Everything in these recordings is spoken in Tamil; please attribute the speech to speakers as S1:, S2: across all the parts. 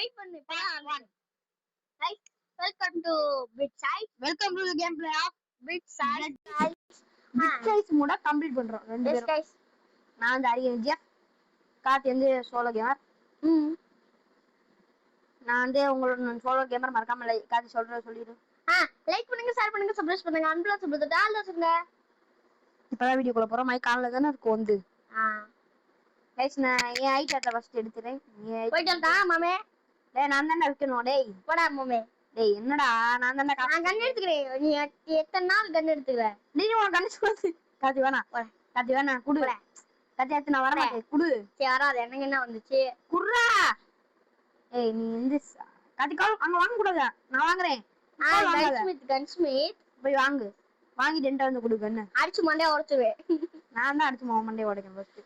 S1: வெயிட் பண்ணு guys welcome to bit size
S2: the gameplay of
S1: bit size
S2: மோட கம்ப்ளீட் பண்றோம் ரெண்டு பேரும்
S1: guys
S2: நான் அந்த அரியன் ஜெஃப் கார்த்தி வந்து சோலோ கேமர் நான் வந்து உங்களோட சோலோ கேமர் மறக்காம கார்த்தி சொல்லிடு
S1: லைக் பண்ணுங்க ஷேர் பண்ணுங்க சப்ஸ்கிரைப் பண்ணுங்க அன்பிளா சொல்லுங்க டால்ல சொல்லுங்க
S2: இப்பதான் வீடியோக்குள்ள போறோம் மைக் ஆன்ல தான இருக்கு வந்து गाइस நான் ஏன் ஐட்டத்தை ஃபர்ஸ்ட் எடுத்துறேன்
S1: போய்டா மாமே
S2: டேய் நான் தான வைக்கணும் டேய்
S1: போடா மாமே
S2: டேய் என்னடா நான் தான
S1: நான் கன் எடுத்துக்கிறேன் நீ எத்தனை நாள் கன் எடுத்துக்குற
S2: நீ உன் கன் சொல்லு கார்த்தி வேணா குடு கார்த்தி எடுத்து நான் வர மாட்டேன் குடு
S1: சரி வராது எனக்கு என்ன வந்துச்சு
S2: குர்ரா ஏய் நீ வந்து கார்த்தி கால் அங்க வாங்க கூடாது நான் வாங்குறேன்
S1: கன்ஸ்மித்
S2: போய் வாங்கு வாங்கிட்டு என்கிட்ட வந்து குடு கன்னு
S1: அடிச்சு மண்டைய உடைச்சுவேன்
S2: நான் தான் அடிச்சு மண்டைய உடைக்கணும் ஃபர்ஸ்ட்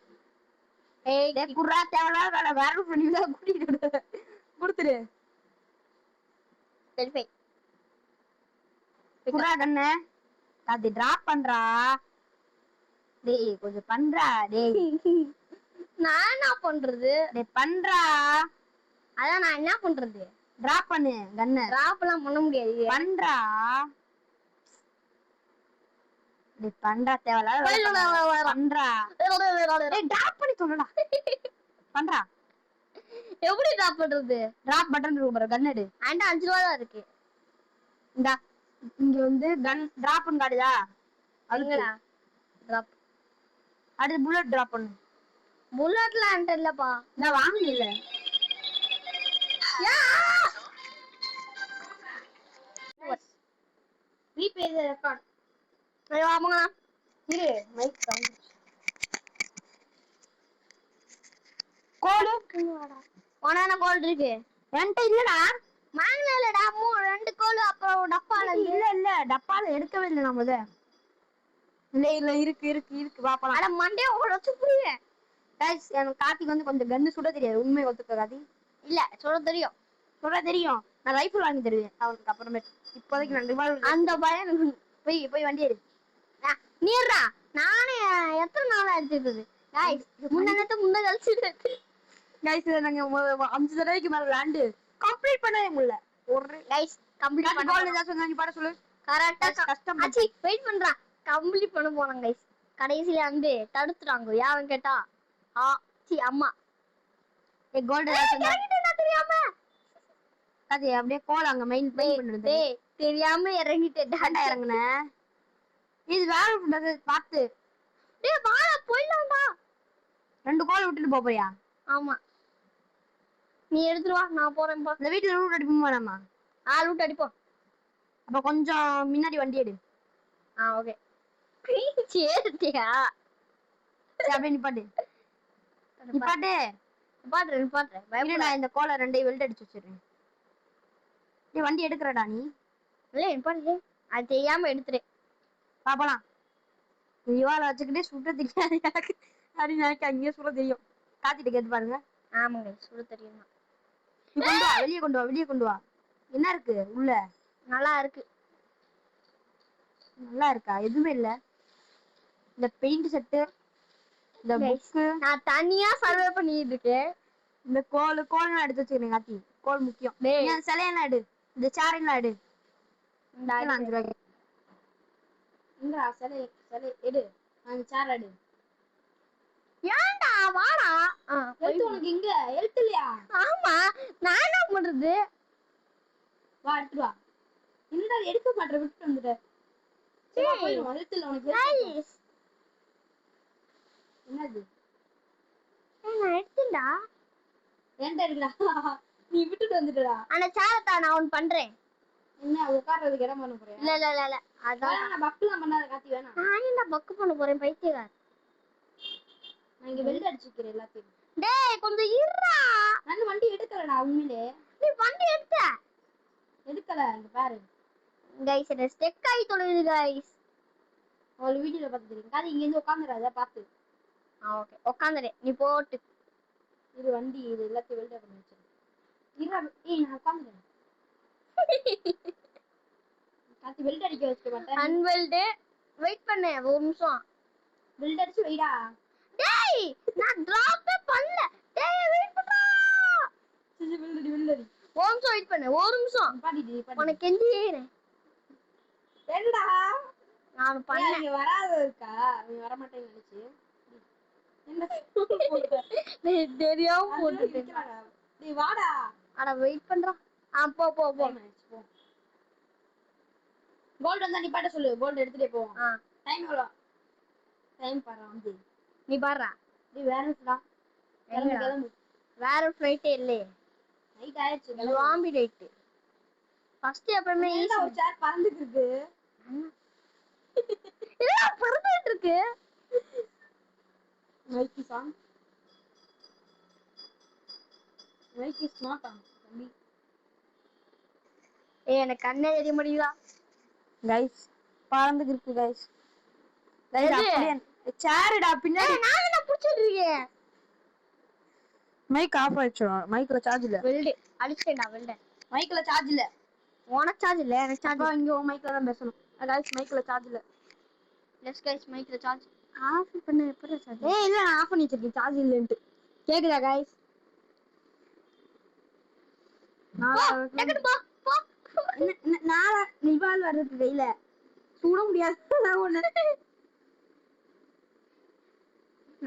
S1: ஏய்
S2: டேய் குர்ரா தேவல வேற பண்ணி தான் கூட்டிட்டு குடுத்துரு
S1: சரி
S2: குர்ரா கண்ணு கார்த்தி டிராப் பண்றா டேய் கொஞ்சம் பண்றா டேய்
S1: நான் என்ன பண்றது
S2: டேய் பண்றா
S1: அதான் நான் என்ன பண்றது
S2: டிராப் பண்ணு கண்ணு
S1: டிராப்லாம் பண்ண முடியாது
S2: பண்றா டேய் பண்றா தேவல பண்றா டேய் டிராப் பண்ணி சொல்லடா பண்றா
S1: எப்படி டிராப் பண்றது
S2: டிராப் பட்டன் இருக்கு பாரு கன் எடு
S1: அண்ட் 5 ரூபாய் தான் இருக்கு
S2: இந்தா இங்க வந்து கன் டிராப் பண்ணு காடுதா
S1: அதுங்கடா டிராப்
S2: அடுத்து புல்லட் டிராப் பண்ணு
S1: புல்லட்ல அண்ட் இல்லப்பா
S2: நான் வாங்கல ரீப்ளே தி ரெக்கார்ட்
S1: ஐயோ ஆமாங்க
S2: இரு மைக் சவுண்ட் கோல்
S1: ஒண்ணான கோல் இருக்கு
S2: என்கிட்ட இல்லடா
S1: வாங்கல இல்லடா 2 கோல் அப்புறம் டப்பால
S2: இல்ல டப்பால எடுக்கவே இல்ல நான் முத இல்ல இருக்கு வா போலாம்
S1: அட மண்டே உடைச்சு புரிய
S2: गाइस எனக்கு கார்த்திக் வந்து கொஞ்சம் கன்னு சுட தெரியாது உண்மை ஒத்துக்க கார்த்தி
S1: இல்ல சுட தெரியும்
S2: நான் ரைஃபிள் வாங்கி தருவேன் அவருக்கு அப்புறமே இப்போதைக்கு நான் ரிவால்வர்
S1: அந்த பயம்
S2: போய் வண்டி எடு
S1: நீர்றா நானே எத்தனை நாளா எடுத்துக்கிட்டது गाइस முன்ன கழிச்சிட்டு
S2: गाइस நாங்க 5 தடவைக்கு மேல லேண்ட் கம்ப்ளீட் பண்ணவே முடியல ஒரு
S1: गाइस கம்ப்ளீட் பண்ண
S2: கோல் ஏதாவது சொன்னா நீ பாட சொல்லு
S1: கரெக்ட்டா
S2: கஷ்டம்
S1: ஆச்சி வெயிட் பண்றா கம்ப்ளீட் பண்ண போறோம் गाइस கடைசில வந்து தடுத்துறாங்க யாரும் கேட்டா அம்மா
S2: ஏ கோல்ட் ஏதாவது சொன்னா
S1: தெரியாம
S2: அது அப்படியே கோல் அங்க மெயின் பண்றது
S1: டேய் தெரியாம இறங்கிட்டேன்
S2: டாண்டா இறங்குன இது வேற பண்றது பாத்து
S1: டேய் வா போய்லாம்டா
S2: 2 கோல் விட்டுட்டு போறியா
S1: ஆமா நீ எடுத்துட்டு வா நான் போறேன் பா
S2: இந்த வீட்ல ரூட் அடிப்போமா நாம
S1: ரூட் அடிப்போம்
S2: அப்ப கொஞ்சம் முன்னாடி வண்டி எடு
S1: ஓகே சேத்தியா
S2: சரி அப்படியே நிப்பாட்டு
S1: பயப்பட
S2: நான் இந்த கோலை 2 வெல்ட் அடிச்சு வச்சிடுறேன் நீ வண்டி எடுக்கறடா நீ
S1: இல்ல நிப்பாட்டு அது தெரியாம எடுத்துறேன்
S2: பாப்பலாம் இவாள வச்சுக்கிட்டே சுட்ட தெரியாது எனக்கு அப்படின்னு எனக்கு அங்கேயே சுட தெரியும் காத்திட்டு கேட்டு பாருங்க
S1: ஆமாங்க சுட தெரியும்
S2: நீ வெளியே கொண்டு வா என்ன இருக்கு உள்ள
S1: நல்லா இருக்கு
S2: நல்லா இருக்கா எதுவுமே இல்ல இந்த பெயிண்ட் செட்டு இந்த புக்கு
S1: நான் தனியா சர்வே பண்ணிட்டு இருக்கேன்
S2: இந்த கோல் எடுத்து வச்சுக்கிறேன் காத்தி கோல் முக்கியம் ஏன் சிலையெல்லாம் எடு இந்த சேரெல்லாம் எடு 5 ரூபாய்க்கு இங்கடா சிலை எடு அந்த சேர் எடு
S1: ஏன்டா வாடா
S2: எழுத்து உனக்கு இங்க எழுத்து இல்லையா
S1: ஆமா நான் என்ன பண்றது
S2: வா எடுத்து வா என்னடா எடுக்க மாட்டேற விட்டு வந்துட்ட எழுத்து இல்ல உனக்கு என்னது
S1: நான் எடுத்துடா
S2: ஏன்டா இருக்குடா நீ விட்டுட்டு வந்துட்டடா
S1: அந்த சேரத்தா நான் ஒன்னு பண்றேன்
S2: என்ன உட்கார்றதுக்கு இடம் பண்ண போறேன்
S1: இல்ல அதான்
S2: நான் பக்குலாம் பண்ணாத காத்தி வேணாம்
S1: நான் என்ன பக்கு பண்ண போறேன் பைத்தியக்கார
S2: நான் இங்க வெல்ட் அடிச்சுக்கிறேன் எல்லாத்தையும்
S1: டேய் கொஞ்சம் இருடா
S2: நான் வண்டி எடுக்கலடா உண்மையிலே
S1: நீ வண்டி
S2: எடுக்கல இங்க பாரு
S1: गाइस இது ஸ்டெக் ஆயி தொலையுது गाइस
S2: ஒரு வீடியோல பார்த்து தெரியும் காதி இங்க இருந்து உட்கார்ந்துறாத பாத்து
S1: ஓகே உட்கார்ந்துறேன் நீ போட்டு
S2: இது வண்டி இது எல்லாத்தையும் வெல்ட் பண்ணி வச்சிரு நான் உட்கார்ந்துறேன் காத்தி வெல்ட் அடிக்க வச்சிட்டு மாட்டேன்
S1: அன்வெல்ட் வெயிட் பண்ணு ஒரு நிமிஷம்
S2: வெல்ட் அடிச்சு வைடா
S1: டேய் நான் டிராப் பண்ணல டேய் வெயிட் பண்றா
S2: வில்லடி
S1: ஒரு நிமிஷம் வெயிட் பண்ணு, ஒரு நிமிஷம். உனக்கு கெஞ்சிறேன்.
S2: என்னடா
S1: நான் பண்ணேன்.
S2: நீங்க வராத இருக்கா? நீ வர மாட்டேன்னு நினைச்சு என்ன
S1: தெரியாம போட்டுட்டேன்.
S2: நீ வாடா.
S1: அட வெயிட் பண்றா. போ போ போ.
S2: கோல்ட் வந்தா நீ பாட்ட சொல்லு. கோல்ட் எடுத்துட்டே போவோம். டைம் எவ்வளோ? டைம் பாரு வந்து.
S1: நீ பாடுறா.
S2: நீ வேற என்னடா? கிளம்பு.
S1: வேற ஃப்ளைட்டே இல்லையே.
S2: நைட் ஆயிடுச்சு.
S1: Zombie right. ஃபர்ஸ்ட் எப்பவுமே ஈஸி.
S2: ஒரு சேர் பறந்துட்டு இருக்கு.
S1: இல்ல பறந்துட்டு இருக்கு.
S2: மைக்கி சாங். மைக்கி ஸ்மார்ட் ஆன் தம்பி.
S1: எனக்கு கண்ணே தெரிய முடியல.
S2: गाइस பறந்துட்டு இருக்கு गाइस. गाइस அப்படியே சேர்டா பின்னாடி.
S1: நான் என்ன புடிச்சிட்டு இருக்கேன்.
S2: மைக் ஆஃப் ஆயிடுச்சு. மைக்ல சார்ஜ் இல்ல.
S1: வெல்ட் அடிச்சேன்டா வெல்ட்.
S2: மைக்ல சார்ஜ் இல்ல.
S1: உனக்கு சார்ஜ் இல்ல, எனக்கு சார்ஜ்.
S2: அப்ப இங்க மைக்ல தான் பேசணும். गाइस மைக்ல சார்ஜ் இல்ல.
S1: லெட்ஸ் गाइस மைக்ல சார்ஜ் ஆஃப் பண்ணு. எப்பற சார்ஜ்?
S2: இல்ல நான் ஆஃப் பண்ணி வச்சிருக்கேன் சார்ஜ் இல்லன்ட்டு. கேக்குதா गाइस?
S1: போ போ.
S2: நான் நிவால் வரது வெயில சூட முடியாது.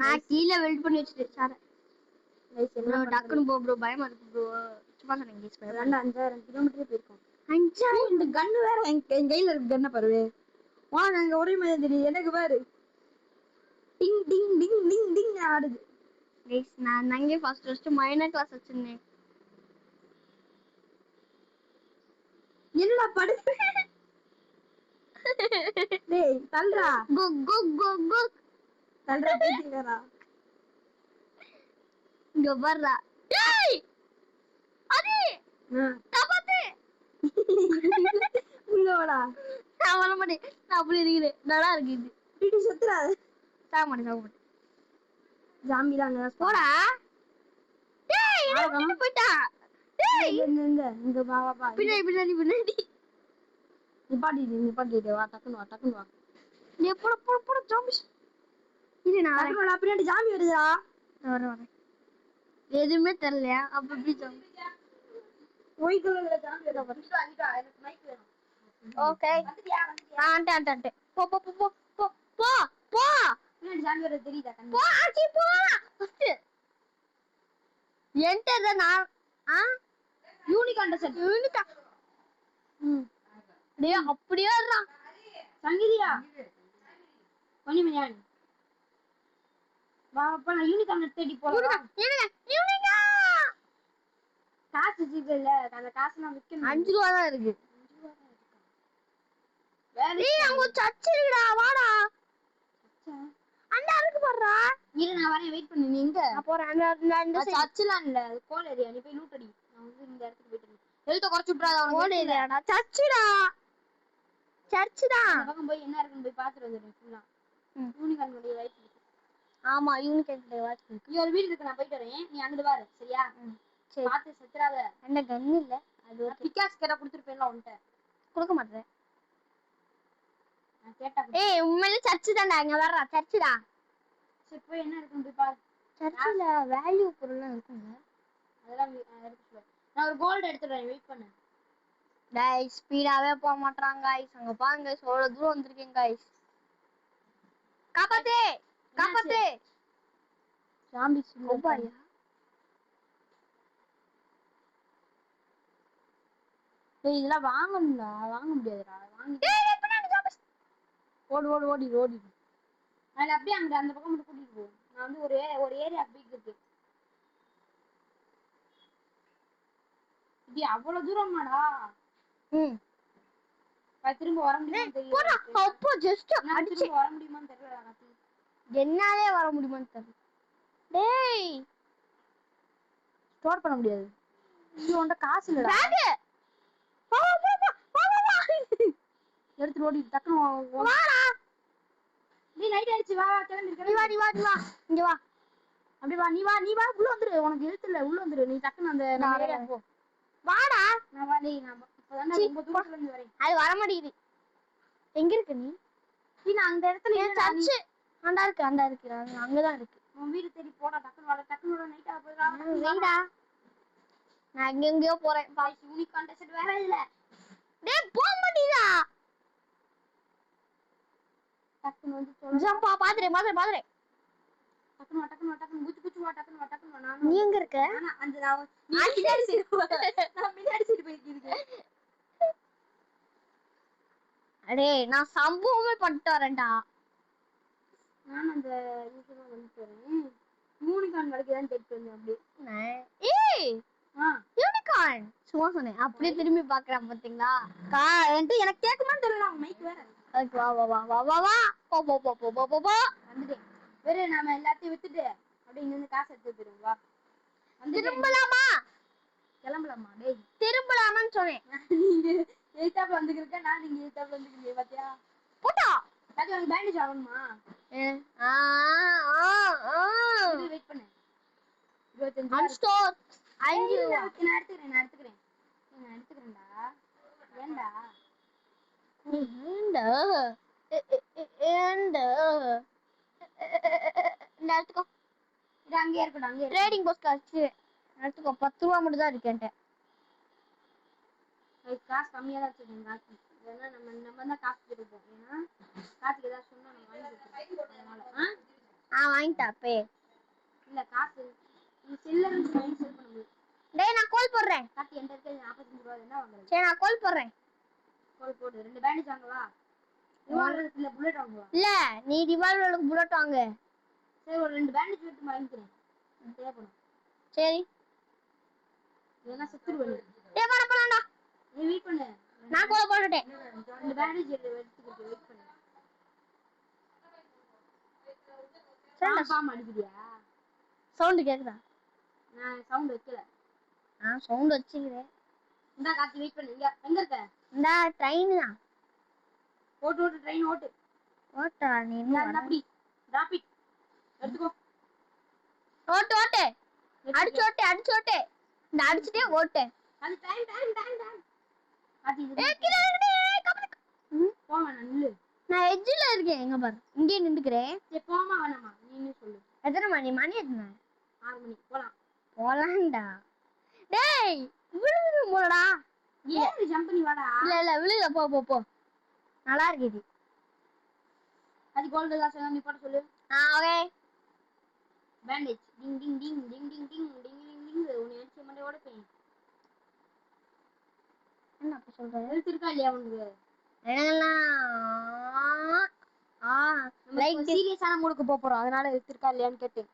S1: நான் கீழ வெல்ட் பண்ணி வச்சிட்டேன் சார்.
S2: गाइस
S1: ப்ரோ டக்குனு போ ப்ரோ, பயமா இருக்கு ப்ரோ. சும்மா சொன்னேன் गाइस.
S2: 5000 கிலோமீட்டர் போயிருக்கோம்.
S1: 5000.
S2: இந்த கன் வேற என் கையில இருக்கு. கன்ன பாரு. நாங்க ஒரே மாதிரி தெரியுது எனக்கு பாரு. டிங் டிங் டிங் டிங் டிங் ஆடுது.
S1: गाइस நான் அங்கே ஃபர்ஸ்ட் மைனர் கிளாஸ் வச்சிருந்தேன்.
S2: என்னடா படு. டேய் தள்ளுடா.
S1: கோ கோ கோ கோ.
S2: தள்ளுடா பேசிங்கடா.
S1: இங்க வர்றா. டேய் அடி தபத்து.
S2: உள்ளோடா.
S1: நான் வர மாட்டேன். நான் அப்படி இருக்கிறேன். நல்லா இருக்கு இது.
S2: டிடி சுத்துறா.
S1: சாமாடி.
S2: ஜாம்பி தான்
S1: போடா. டேய் என்ன விட்டு போய்டா. டேய்
S2: இங்க வா வா வா.
S1: பின்னாடி.
S2: நிப்பாட்டி வா. டக்குனு வா.
S1: நீ போட ஜாம்பி. இது நான்
S2: டக்குனு பின்னாடி ஜாம்பி வருதுடா.
S1: வரேன். எதுவுமே தெரியலையா? அப்ப எப்படி ஜாம்பி?
S2: ஒய் கலர்ல ஜாம்பி வருது. அங்கிட்டா எனக்கு மைக் வேணும்.
S1: ஓகே. ஆண்டே. போ.
S2: பின்னாடி ஜாம்பி வருது தெரியுதா?
S1: போ ஆச்சி போ. ஃபர்ஸ்ட் என்டர் தான் நான்.
S2: Unicorn set.
S1: டேய் அப்படியே இருடா.
S2: சங்கீதியா கொஞ்சம் வா அப்ப நான் யூனிகான் தேடி போறேன்.
S1: யூனிகா
S2: காசு ஜிபேல அந்த காசு நான் விக்கணும்.
S1: 5 ரூபாய் தான் இருக்கு. டேய் அங்க சர்ச் இருக்குடா. வாடா. அண்ணா இருக்கு பாருடா.
S2: இரு நான் வரேன். வெயிட் பண்ணு. நீ எங்க?
S1: நான் போறேன். அந்த
S2: சர்ச்லாம் இல்ல. கோல் ஏரியா. நீ போய் லூட் அடி. நான் வந்து இந்த இடத்துக்கு போயிட்டேன். ஹெல்த் குறைச்சு விட்றாத அவனுக்கு.
S1: கோல் ஏரியாடா. சர்ச் தான்.
S2: அந்த பக்கம் போய் என்ன இருக்குன்னு போய் பாத்துட்டு வந்துறேன் ஃபுல்லா. யூனிகான் வழியா ரைட்.
S1: ஆமா யூனிகான் வாட்ச்.
S2: இங்க ஒரு வீடு இருக்கு. நான் போயிட்டு வரேன். நீ அங்க பாரு. சரியா? சரி. பாத்து செத்துறாத.
S1: அந்த கன் இல்ல. அது
S2: ஒரு பிக்காஸ் கேட்டா கொடுத்துருப்பேன்ல உன்கிட்ட.
S1: கொடுக்க மாட்டேன்.
S2: நான் கேட்டா.
S1: ஏய் உண்மையிலே சர்ச் தான்டா. அங்க வர்றா. சர்ச்டா.
S2: சரி போய் என்ன இருக்குன்னு போய் பாரு.
S1: சர்ச்சில் வேல்யூ பொருள்லாம் இருக்குங்க.
S2: அதெல்லாம் எடுத்து நான் ஒரு கோல்ட் எடுத்துறேன். வெயிட் பண்ணு.
S1: गाइस ஸ்பீடாவே போக மாட்டறாங்க गाइस. அங்க பாருங்க गाइस எவ்வளவு தூரம் வந்திருக்கேன் गाइस. காப்பாத்து.
S2: ஜாம்பி
S1: கோபாயா.
S2: டேய் இதெல்லாம் வாங்கணும்டா. வாங்க முடியாதுடா. வாங்கி
S1: டேய் பின்னாடி ஜாம்பி.
S2: ஓடி. அதுல அப்படியே அந்த பக்கம் மட்டும் கூட்டிட்டு போ. நான் வந்து ஒரு ஏரியா அப்படியே இருக்கு. இது அவ்வளவு தூரமாடா? திரும்ப வர முடியுமான்னு தெரியல.
S1: அப்போ ஜஸ்ட்
S2: அடிச்சு வர முடியுமான்னு தெரியல.
S1: என்னாலே வர முடியுமான்னு தெரியல. டேய்
S2: ஸ்டோர் பண்ண முடியாது. இது உன்கிட்ட காசு இல்லடா.
S1: பேக் வா
S2: எடுத்து ஓடி டக்குனு வாடா. நீ நைட் ஆயிடுச்சு. வா கிளம்பி.
S1: நீ வா இங்க வா.
S2: அப்படி வா. நீ வா உள்ள வந்துரு. உனக்கு எழுத்து இல்ல. உள்ள வந்துரு. நீ டக்குனு அந்த ஏரியா போ.
S1: வாடா.
S2: நான் வா. டேய் நான் இப்பதான் ரொம்ப தூரத்துல இருந்து வரேன்.
S1: அது வர மாட்டேங்குது. எங்க இருக்கு நீ?
S2: நான் அந்த இடத்துல
S1: சர்ச் அங்க இருக்கு. அங்க தான் இருக்கு.
S2: உன் வீடு தேடி போடா. டக்குனு வா. டக்குனு நைட்டா போய்டா.
S1: வெயிடா. நான் எங்கெங்கயோ போறேன்
S2: யூனிகார்ன் டெசர்ட் வேற இல்ல.
S1: டேய் போக மாட்டீதா
S2: டக்குனு வந்து சொல்லுங்க.
S1: ஜம்பா பாத்துறேன்
S2: டக்குனு குச்சு வா டக்குனு நான்
S1: நீ எங்க இருக்க
S2: அந்த நீ பின்னாடி சைடு நான் பின்னாடி சைடு போயிட்டு
S1: அடே நான் சம்பவமே பண்ணிட்டு வரேன்டா.
S2: நான் அந்த யூசுவா வந்து போறேன். யூனிகார்ன் வரைக்கும் டெக் பண்ணி அப்படியே.
S1: ஏய் யூனிகார்ன் சும்மா சொன்னேன். அப்படியே திரும்பி பாக்குறேன் பாத்தீங்களா
S2: எனக்கு கேட்குமான்னு தெரியல. மைக் வேற.
S1: ஓகே வா வா வா வா வா வா போ போ போ போ போ போ
S2: வந்துட்டேன். வேற நாம எல்லாத்தையும் வித்துட்டு அப்படியே இங்க இருந்து காசு எடுத்து போயிடுவோம். வா
S1: திரும்பலாமா
S2: கிளம்பலாமா? டேய்
S1: திரும்பலாமான்னு சொன்னேன்.
S2: நீங்க எய்தாப்ல வந்துக்கிறக்க நான் நீங்க எய்தாப்ல வந்துக்கிறீங்க பாத்தியா?
S1: போடா
S2: அது உனக்கு பேண்டேஜ் ஆகணுமா? வெயிட் பண்ணு. 25
S1: அன்ஸ்டோர்
S2: நான் எடுத்துக்கிறேன்டா. ஏண்டா
S1: எடுத்துக்கோ.
S2: இது அங்கேயே இருக்கட்டும். அங்கேயே
S1: ட்ரேடிங் போஸ்ட் காசு எடுத்துக்கோ. 10 ரூபா மட்டும் தான் இருக்கு என்கிட்ட.
S2: காசு கம்மியா தான் வச்சிருக்கேன். காசு ஏன்னா நம்ம தான் காசு கொடுப்போம். ஏன்னா காசுக்கு ஏதாவது சொன்னா நம்ம வாங்கி கொடுப்போம்.
S1: வாங்கிட்டா பே
S2: இல்ல காசு நீ சில்லறை வாங்கி செல் பண்ண முடியும்.
S1: டேய் நான் கால் போடுறேன்.
S2: காசு என்கிட்ட இருக்கு 45 ரூபாய் என்ன வாங்குறேன்.
S1: சரி நான் கால் போடுறேன்.
S2: கால் போடு. 2 பேண்டேஜ் வாங்கவா? இல்ல புல்லட் வாங்குவா?
S1: இல்ல நீ ரிவால்வருக்கு புல்லட் வாங்கு.
S2: சரி ஒரு 2 பேண்டேஜ் எடுத்து வாங்கிக்கிறேன். தேவைப்படும்.
S1: சரி
S2: ஏன்னா செத்துருவேன்.
S1: டேய் வர போலாம்டா.
S2: நீ வெயிட் பண்ணு.
S1: நான் கால் போட்டுட்டேன்.
S2: 2 பேண்டேஜ் எடுத்துக்கிட்டு வெயிட் பண்ணு. பாம் அடிக்குறியா?
S1: சவுண்ட் கேக்குதா?
S2: நான் சவுண்ட் வைக்கல.
S1: சவுண்ட் வச்சிக்கிறேன்.
S2: இந்த காத்து வெயிட் பண்ணு. எங்க இருக்க?
S1: இந்த ட்ரெயின் தான்.
S2: ஓட்டு ட்ரெயின் ஓட்டு.
S1: ஓட்டா நீ இன்னும்
S2: அப்படி டிராப் இட். எடுத்துக்கோ.
S1: ஓட்டு அடிச்சு ஓட்டு. இந்த அடிச்சிட்டே ஓட்டு.
S2: அது டைம். அது இது. போமா நான் நில்லு.
S1: நான் எட்ஜ்ல இருக்கேன். எங்க பாரு. இங்கே நின்னுக்கிறேன்.
S2: சரி போமா வேணாமா? நீ சொல்லு.
S1: எத்தனை மணி எத்தனை?
S2: 6 மணி.
S1: போலாம்டா. டேய் விழுந்து போடா.
S2: ஏன் ஜம்ப் பண்ணி வாடா.
S1: இல்ல விழுக போ. நல்லா இருக்கு இது.
S2: அது கோல்ட் காசு எல்லாம் நீ போட சொல்லு.
S1: ஓகே.
S2: பேண்டேஜ் டிங் உன்னை அடிச்சு மண்டை உடைப்பேன்.
S1: என்ன அப்ப சொல்ற?
S2: ஹெல்த் இருக்கா இல்லையா உனக்கு?
S1: லைக்
S2: சீரியஸான மூடுக்கு போறோம். அதனால ஹெல்த் இருக்கா இல்லையான்னு கேட்டேன்.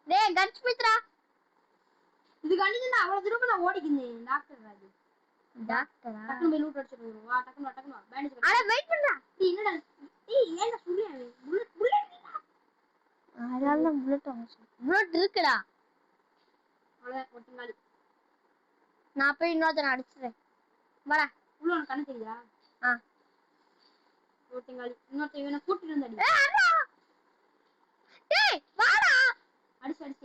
S1: டேய் கட்ச் மித்ரா.
S2: இது கண்டிப்பா அவ்வளவு தூரம் நான் ஓடிக்கினேன். டாக்டரா டக்குனு போய் லூட் அடிச்சிட்டு வா. டக்குனு வா. பேண்டேஜ்
S1: அட வெயிட் பண்ணடா.
S2: நீ என்னடா ஏன்டா சொல்றியா? புல்லட்
S1: அதனால புல்லட் இருக்குடா.
S2: அவ்வளவு ஒட்டிங்காலி.
S1: நான் போய் இன்னொருத்தனை அடிச்சிடுறேன். வாடா.
S2: உள்ள உனக்கு கண்ணு தெரியுதா? ஒட்டிங்காலி. இன்னொருத்தன் இவனை கூட்டிட்டு வந்து அடி.
S1: டேய் வாடா.
S2: அடிச்சு பேண்டேஜ்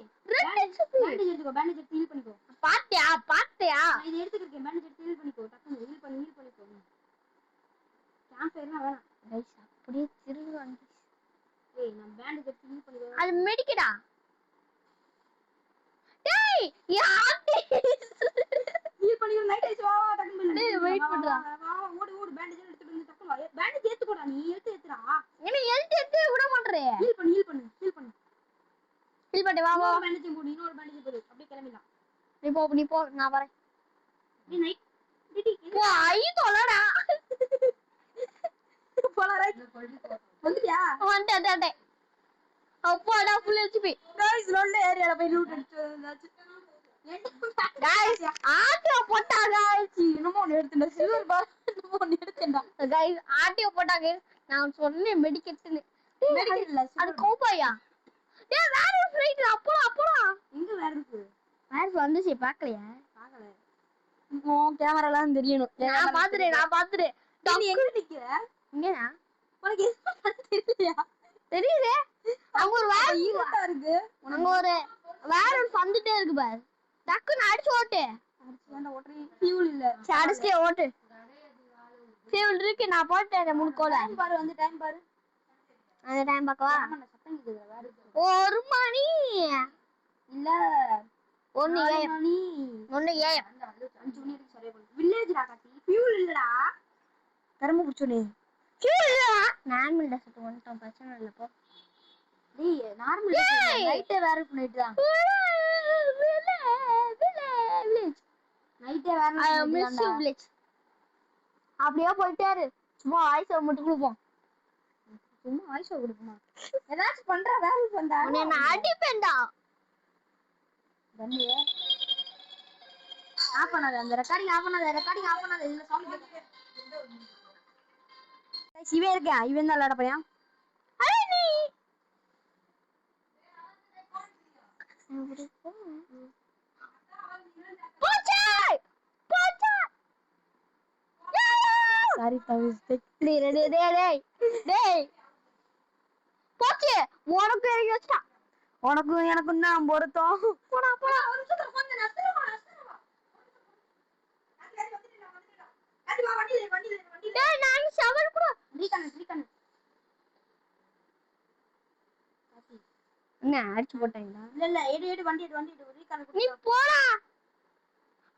S2: எடுத்துக்கோ. பேண்டேஜ் எடுத்து ஹீல் பண்ணிக்கோ.
S1: பாத்தியா
S2: நான் இதை எடுத்துக்கிறேன். பேண்டேஜ் எடுத்து ஹீல் பண்ணிக்கோ. டக்குனு ஹீல் பண்ணிக்கோ. கேம்ப் ஃபயர்லாம் வேணாம்.
S1: கைஸ் அப்படியே திருடுவாங்க.
S2: நான் பேண்டேஜ் எடுத்து ஹீல் பண்ணிக்கோ.
S1: அது மெடிக்கடா. டேய் யாட்டி
S2: ஹீல் பண்ணிக்கோ. நைட் ஆயிச்சு. வா டக்குனு
S1: டேய் வெயிட் பண்றா.
S2: வா ஓடு பேண்டேஜ் எடுத்து வந்து டக்குனு வா. பேண்டேஜ் எடுத்துக்கோடா. நீ எடுத்துடா.
S1: என்ன எடுத்து விட மாட்டறே.
S2: ஹீல் பண்ணு.
S1: ஹீல் பண்ணி வா.
S2: பேண்டேஜ் போடு. இன்னொரு பேண்டேஜ் போடு. அப்படியே கிளம்பிடலாம்.
S1: நீ போ நான் வரேன்.
S2: டேய் நைட்
S1: போ ஐ தொலடா.
S2: போலாம் ரைட். வந்துட்டியா?
S1: வந்துட்டேன். அப்பாடா ஃபுல் ஹெச்பி.
S2: गाइस நல்ல ஏரியால போய் லூட் அடிச்சு வந்தாச்சு.
S1: गाइस ஆட்டியோ போட்டா गाइस.
S2: இன்னும் ஒன்னு எடுத்துடா. சில்வர் பார் இன்னும் ஒன்னு எடுத்துடா.
S1: गाइस ஆட்டியோ போட்டா गाइस. நான் சொன்னேன் மெடிக்கெட்னு.
S2: மெடிக்கெட் இல்ல.
S1: அது கோபாயா. டேய் வேற ஒரு ஃளைட் அப்போலாம்.
S2: எங்க வேற இருக்கு?
S1: வேற வந்துச்சு பார்க்கலையா?
S2: பார்க்கல. ஓ கேமராலாம் தெரியணும்.
S1: நான் பாத்துறேன்.
S2: நீ எங்க நிக்கிற?
S1: இங்கயா?
S2: உனக்கு என்ன தெரியலையா?
S1: தெரியுதே. அங்க ஒரு வேற
S2: ஈரட்டா இருக்கு.
S1: அங்க ஒரு வேற ஒரு வந்துட்டே இருக்கு பாரு. டக்குன்னு அடிச்சு ஓட்டு.
S2: அடிச்சு வேண்டாம் ஓட்றீ. ஃபியூல் இல்ல.
S1: அடிச்சே ஓட்டு. ஃபியூல் இருக்கு. நான் போட்டேன் 3 கோல.
S2: டைம் பாரு.
S1: அந்த டைம் பார்க்கவா?
S2: ஆமா சத்தம் கேக்குது. வேற
S1: 1 மணி
S2: இல்ல
S1: 1
S2: 4
S1: AM
S2: மணி
S1: 1 AM
S2: 5 மணி வரைக்கும் சரியா போகுது. வில்லேஜ்டா காட்டி ஃபியூல் இல்லடா. கரும்பு குடிச்சோனே.
S1: நார்மல் டெசர்ட் வந்துட்டோம், பிரச்சனை இல்ல போ.
S2: டேய் நார்மல் டெசர்ட் நைட்டே வேற நைட் தான்.
S1: வில்லேஜ்
S2: நைட்டே வேற
S1: மிஸ் வில்லேஜ். அப்படியே போயிட்டாரு. சும்மா ஆயிசா மட்டும் கொடுப்போம்.
S2: சும்மா ஆயிஷா கொடுக்குமா? ஏதாச்சும் பண்ற வேலை பண்றா.
S1: உன்னை நான் அடிப்பேன்டா.
S2: தண்ணியே ஆஃப் பண்ணாத, அந்த ரெக்கார்டிங் ஆஃப் பண்ணாத இதுல சவுண்ட் கேக்குது. இவன் இருக்கேன், இவன் தான் விளையாட போறியா?
S1: அடே நீ போச்சே போச்சே.
S2: சாரி தவிஸ்.
S1: டேய் டேய் டேய் டேய் போச்சே. உனக்கு எங்க வச்சா?
S2: உனக்கும் எனக்கும் தான் பொருத்தம்.
S1: போடா போடா. டேய் நான் ஷவர் கூட என்ன அடிச்சு போட்டாங்களா?
S2: இல்ல எடு வண்டி எடு
S1: நீ போடா.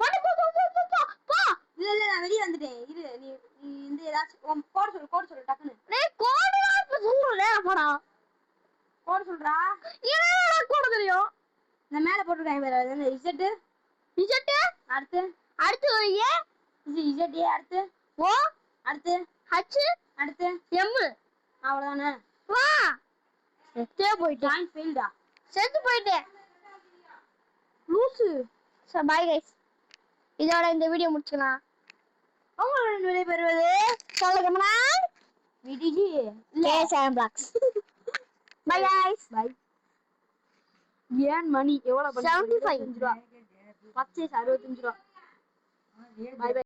S1: வண்டி போ போ போ போ போ போ.
S2: இல்ல நான் வெளிய வந்துட்டேன். இரு நீ இந்த ஏதாச்சும் கோட் சொல்லு டக்குனு.
S1: டேய் கோடுடா இப்ப சொல்றே போடா.
S2: கோட் சொல்றா.
S1: என்னடா கோடு தெரியும்?
S2: நான் மேல போட்டுருக்கேன் பாரு. அது இசட் அடுத்து
S1: ஏ
S2: இது இசட் ஏ அடுத்து
S1: ஓ
S2: அடுத்து
S1: ஹச்
S2: அடுத்து
S1: எம்.
S2: அவ்வளவுதானே.
S1: வா செத்தே போயிட்டேன்.
S2: ஜாயின் ஃபீல்டா.
S1: செத்து போயிட்டேன்
S2: லூசு.
S1: So by guys. இதோட இந்த வீடியோ முடிச்சுக்கலாம்.
S2: உங்களுடன் விடைபெறுவது
S1: சொல்லுங்கம்மா
S2: VDG
S1: KSM vlogs. Bye guys.
S2: Bye. ஏன் மணி எவ்வளவு
S1: 75
S2: ரூபா. பச்சை 65 ரூபா. Bye by.